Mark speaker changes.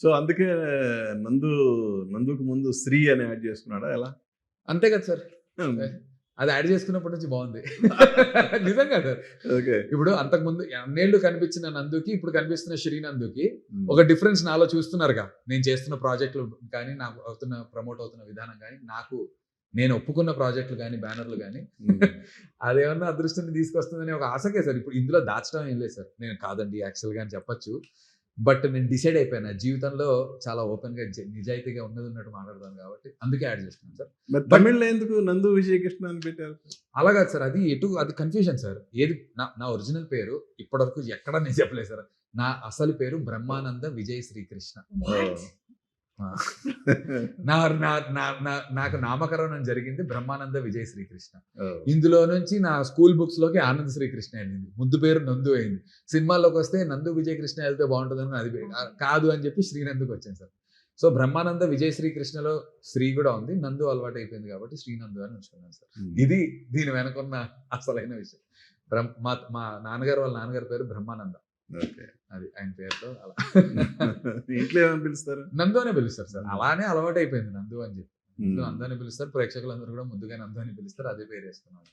Speaker 1: So, అందుకే నందుకు ముందు శ్రీ అని యాడ్ చేసుకున్నాడా ఎలా?
Speaker 2: అంతే కదా సార్.
Speaker 1: హ్మ్.
Speaker 2: అది యాడ్ చేసుకున్నప్పటి నుంచి బాగుంది. నిజంగా సార్.
Speaker 1: ఓకే.
Speaker 2: ఇప్పుడు అంతకుముందు అన్నేళ్ళు కనిపించిన నందుకి, ఇప్పుడు కనిపిస్తున్న శ్రీనందుకి
Speaker 1: హ్మ్.
Speaker 2: ఒక డిఫరెన్స్ నాలో చూస్తున్నారుగా. నేను చేస్తున్న ప్రాజెక్టులు కానీ, నాకు ప్రమోట్ అవుతున్న విధానం కానీ, నేను ఒప్పుకున్న ప్రాజెక్టులు కానీ, బ్యానర్లు కానీ అదేమన్నా అదృష్టాన్ని తీసుకొస్తుందనే ఒక ఆశకే సార్. ఇప్పుడు ఇందులో దాచడం ఏం లేదు సార్. నేను కాదండి యాక్చువల్‌గా అని చెప్పొచ్చు. బట్ నేను డిసైడ్ అయిపోయాను. జీవితంలో చాలా ఓపెన్‌గా నిజాయితీగా ఉన్నట్టు మాట్లాడతాను కాబట్టి అందుకే యాడ్ చేస్తున్నాను సార్.
Speaker 1: మరి తమిళ్‌లో ఎందుకు నందు విజయకృష్ణ అని పెట్టారు?
Speaker 2: అలా కాదు సార్. అది కన్‌ఫ్యూజన్ సార్. ఏది నా ఒరిజినల్ పేరు ఇప్పటివరకు ఎక్కడ నేను చెప్పలేదు సార్. నా అసలు పేరు బ్రహ్మానంద విజయ్ శ్రీకృష్ణ. నా నా నా నా నాకు నామకరణం జరిగింది బ్రహ్మానంద విజయ్ శ్రీకృష్ణ. ఇందులో నుంచి నా స్కూల్ బుక్స్ లోకి ఆనంద్ శ్రీకృష్ణ వెళ్ళింది. ముద్దు పేరు నందు అయింది. సినిమాల్లోకి వస్తే నందు విజయ్ కృష్ణ వెళ్తే బాగుంటుందని అది కాదు అని చెప్పి శ్రీనందుకు వచ్చాను సార్. సో బ్రహ్మానంద విజయ్ శ్రీకృష్ణలో శ్రీ కూడా ఉంది. నందు అలవాటు అయిపోయింది కాబట్టి శ్రీనందు అని ఉంచుకున్నాను సార్. ఇది దీని వెనకున్న అసలైన విషయం. మా నాన్నగారి పేరు బ్రహ్మానంద. అది ఆయన పేరుతో అలా.
Speaker 1: ఇంట్లో ఏమని పిలుస్తారు?
Speaker 2: నందు అనే పిలుస్తారు సార్. అలానే అలవాటు అయిపోయింది నందు అని చెప్పి. నందు అని పిలుస్తారు. ప్రేక్షకులందరూ కూడా ముందుగా నందు అని పిలుస్తారు. అదే పేరు వేసుకున్నాను.